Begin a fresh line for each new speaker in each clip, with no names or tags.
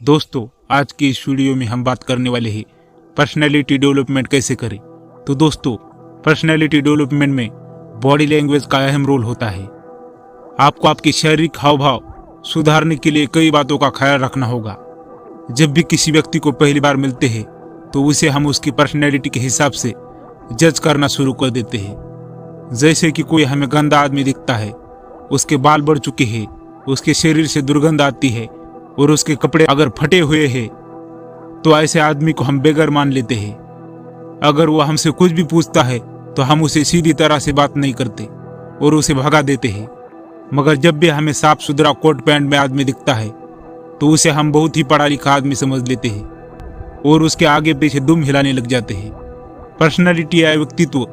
दोस्तों, आज की इस वीडियो में हम बात करने वाले हैं पर्सनैलिटी डेवलपमेंट कैसे करें। तो दोस्तों, पर्सनैलिटी डेवलपमेंट में बॉडी लैंग्वेज का अहम रोल होता है। आपको आपके शारीरिक हाव भाव सुधारने के लिए कई बातों का ख्याल रखना होगा। जब भी किसी व्यक्ति को पहली बार मिलते हैं तो उसे हम उसकी पर्सनैलिटी के हिसाब से जज करना शुरू कर देते हैं। जैसे कि कोई हमें गंदा आदमी दिखता है, उसके बाल बढ़ चुके हैं, उसके शरीर से दुर्गंध आती है और उसके कपड़े अगर फटे हुए हैं तो ऐसे आदमी को हम बेगर मान लेते हैं। अगर वो हमसे कुछ भी पूछता है तो हम उसे सीधी तरह से बात नहीं करते और उसे भगा देते हैं। मगर जब भी हमें साफ सुथरा कोट पैंट में आदमी दिखता है तो उसे हम बहुत ही पढ़ा लिखा आदमी समझ लेते हैं और उसके आगे पीछे दुम हिलाने लग जाते हैं। पर्सनैलिटी या व्यक्तित्व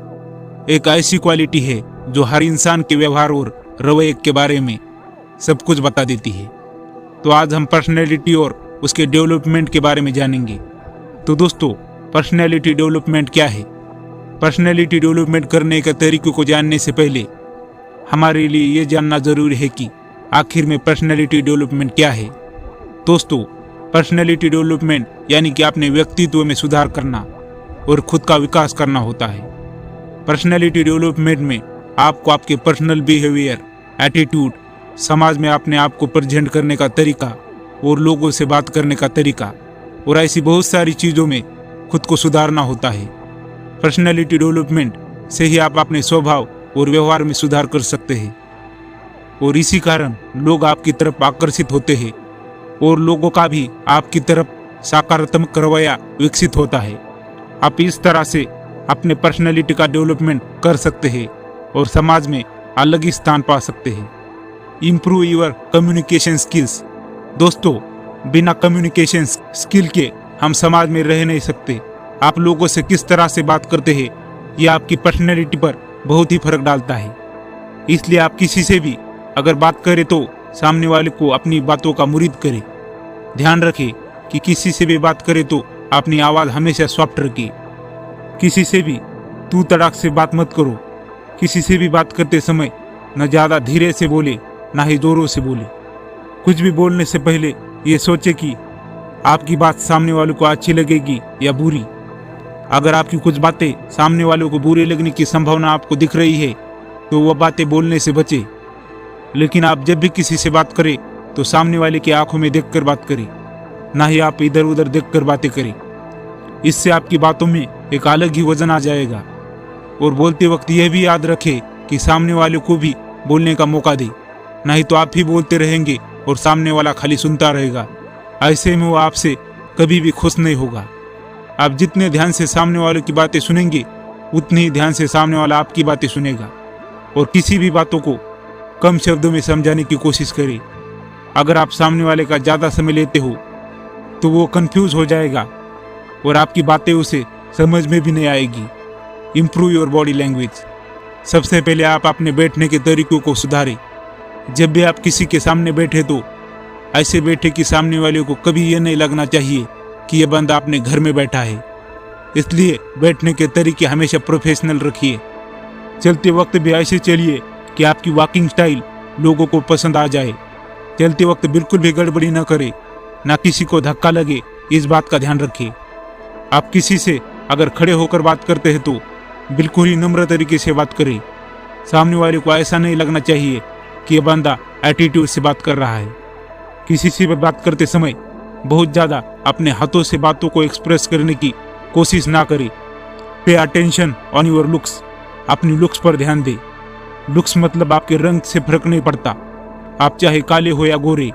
एक ऐसी क्वालिटी है जो हर इंसान के व्यवहार और रवैये के बारे में सब कुछ बता देती है। तो आज हम पर्सनैलिटी और उसके डेवलपमेंट के बारे में जानेंगे। तो दोस्तों, पर्सनैलिटी डेवलपमेंट क्या है? पर्सनैलिटी डेवलपमेंट करने के तरीकों को जानने से पहले हमारे लिए ये जानना जरूरी है कि आखिर में पर्सनैलिटी डेवलपमेंट क्या है। दोस्तों, पर्सनैलिटी डेवलपमेंट यानी कि अपने व्यक्तित्व में सुधार करना और खुद का विकास करना होता है। पर्सनैलिटी डेवलपमेंट में आपको आपके पर्सनल बिहेवियर, एटीट्यूड, समाज में अपने आप को प्रेजेंट करने का तरीका और लोगों से बात करने का तरीका और ऐसी बहुत सारी चीज़ों में खुद को सुधारना होता है। पर्सनैलिटी डेवलपमेंट से ही आप अपने स्वभाव और व्यवहार में सुधार कर सकते हैं और इसी कारण लोग आपकी तरफ आकर्षित होते हैं और लोगों का भी आपकी तरफ सकारात्मक रवैया विकसित होता है। आप इस तरह से अपने पर्सनैलिटी का डेवलपमेंट कर सकते हैं और समाज में अलग ही स्थान पा सकते हैं। Improve your communication skills. दोस्तों, बिना कम्युनिकेशन स्किल के हम समाज में रह नहीं सकते। आप लोगों से किस तरह से बात करते हैं यह आपकी पर्सनैलिटी पर बहुत ही फर्क डालता है। इसलिए आप किसी से भी अगर बात करें तो सामने वाले को अपनी बातों का मुरीद करें। ध्यान रखें कि किसी से भी बात करें तो अपनी आवाज़ हमेशा सॉफ्ट रखें। किसी से भी तू तड़ाक से बात मत करो। किसी से भी बात करते समय न ज़्यादा धीरे से बोले ना ही जोरों से बोले। कुछ भी बोलने से पहले ये सोचे कि आपकी बात सामने वालों को अच्छी लगेगी या बुरी। अगर आपकी कुछ बातें सामने वालों को बुरी लगने की संभावना आपको दिख रही है तो वह बातें बोलने से बचें। लेकिन आप जब भी किसी से बात करें तो सामने वाले की आंखों में देखकर बात करें, ना ही आप इधर उधर देखकर बातें करें। इससे आपकी बातों में एक अलग ही वजन आ जाएगा। और बोलते वक्त यह भी याद रखें कि सामने वाले को भी बोलने का मौका दें, नहीं तो आप ही बोलते रहेंगे और सामने वाला खाली सुनता रहेगा। ऐसे में वो आपसे कभी भी खुश नहीं होगा। आप जितने ध्यान से सामने वाले की बातें सुनेंगे उतने ही ध्यान से सामने वाला आपकी बातें सुनेगा। और किसी भी बातों को कम शब्दों में समझाने की कोशिश करें। अगर आप सामने वाले का ज़्यादा समय लेते हो तो वो कंफ्यूज हो जाएगा और आपकी बातें उसे समझ में भी नहीं आएगी। Improve your body language. सबसे पहले आप अपने बैठने के तरीकों को सुधारें। जब भी आप किसी के सामने बैठे तो ऐसे बैठे कि सामने वाले को कभी ये नहीं लगना चाहिए कि यह बंदा अपने घर में बैठा है। इसलिए बैठने के तरीके हमेशा प्रोफेशनल रखिए। चलते वक्त भी ऐसे चलिए कि आपकी वॉकिंग स्टाइल लोगों को पसंद आ जाए। चलते वक्त बिल्कुल भी गड़बड़ी न करें, ना किसी को धक्का लगे, इस बात का ध्यान रखें। आप किसी से अगर खड़े होकर बात करते हैं तो बिल्कुल ही नम्र तरीके से बात करें। सामने वाले को ऐसा नहीं लगना चाहिए कि यह बंदा एटीट्यूड से बात कर रहा है। किसी से भी बात करते समय बहुत ज़्यादा अपने हाथों से बातों को एक्सप्रेस करने की कोशिश ना करें। Pay attention on your looks. अपनी लुक्स पर ध्यान दें। लुक्स मतलब आपके रंग से फर्क नहीं पड़ता, आप चाहे काले हो या गोरे।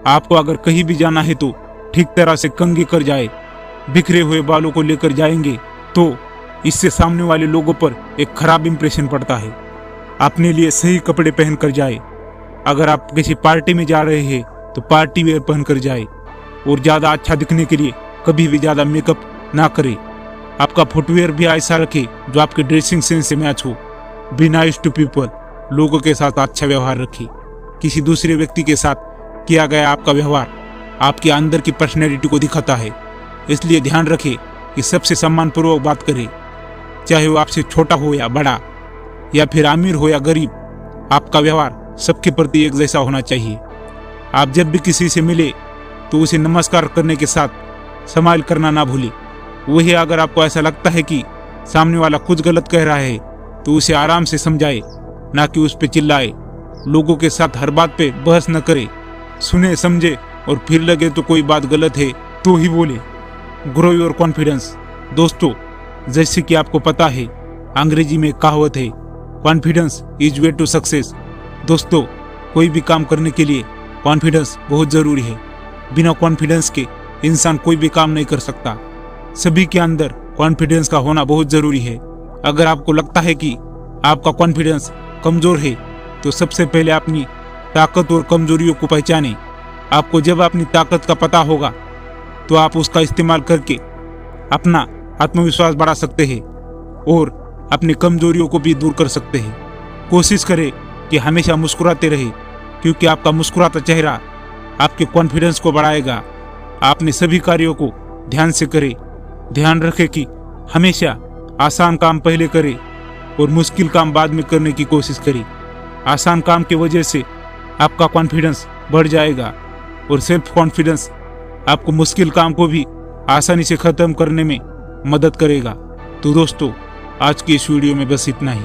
आपको अगर कहीं भी जाना है तो ठीक तरह से कंघी कर जाए। बिखरे हुए बालों को लेकर जाएंगे तो इससे सामने वाले लोगों पर एक खराब इंप्रेशन पड़ता है। अपने लिए सही कपड़े पहन कर जाए। अगर आप किसी पार्टी में जा रहे हैं तो पार्टी वेयर पहन कर जाए और ज़्यादा अच्छा दिखने के लिए कभी भी ज़्यादा मेकअप ना करें। आपका फुटवेयर भी ऐसा रखें जो आपके ड्रेसिंग सेंस से मैच हो। Be nice to people. लोगों के साथ अच्छा व्यवहार रखें। किसी दूसरे व्यक्ति के साथ किया गया आपका व्यवहार आपके अंदर की पर्सनैलिटी को दिखाता है। इसलिए ध्यान रखें कि सबसे सम्मानपूर्वक बात करें, चाहे वो आपसे छोटा हो या बड़ा, या फिर अमीर हो या गरीब। आपका व्यवहार सबके प्रति एक जैसा होना चाहिए। आप जब भी किसी से मिले तो उसे नमस्कार करने के साथ स्माइल करना ना भूले। वही अगर आपको ऐसा लगता है कि सामने वाला कुछ गलत कह रहा है तो उसे आराम से समझाए, ना कि उस पर चिल्लाए। लोगों के साथ हर बात पे बहस न करे, सुने समझे और फिर लगे तो कोई बात गलत है तो ही बोले। Grow your confidence. दोस्तों, जैसे कि आपको पता है, अंग्रेजी में कहावत है, confidence is way to success. दोस्तों, कोई भी काम करने के लिए कॉन्फिडेंस बहुत जरूरी है। बिना कॉन्फिडेंस के इंसान कोई भी काम नहीं कर सकता। सभी के अंदर कॉन्फिडेंस का होना बहुत जरूरी है। अगर आपको लगता है कि आपका कॉन्फिडेंस कमजोर है तो सबसे पहले अपनी ताकत और कमजोरियों को पहचानें। आपको जब अपनी ताकत का पता होगा तो आप उसका इस्तेमाल करके अपना आत्मविश्वास बढ़ा सकते हैं और अपनी कमजोरियों को भी दूर कर सकते हैं। कोशिश करें कि हमेशा मुस्कुराते रहे, क्योंकि आपका मुस्कुराता चेहरा आपके कॉन्फिडेंस को बढ़ाएगा। आपने सभी कार्यों को ध्यान से करें। ध्यान रखें कि हमेशा आसान काम पहले करें और मुश्किल काम बाद में करने की कोशिश करें। आसान काम की वजह से आपका कॉन्फिडेंस बढ़ जाएगा और सेल्फ कॉन्फिडेंस आपको मुश्किल काम को भी आसानी से खत्म करने में मदद करेगा। तो दोस्तों, आज की इस वीडियो में बस इतना ही।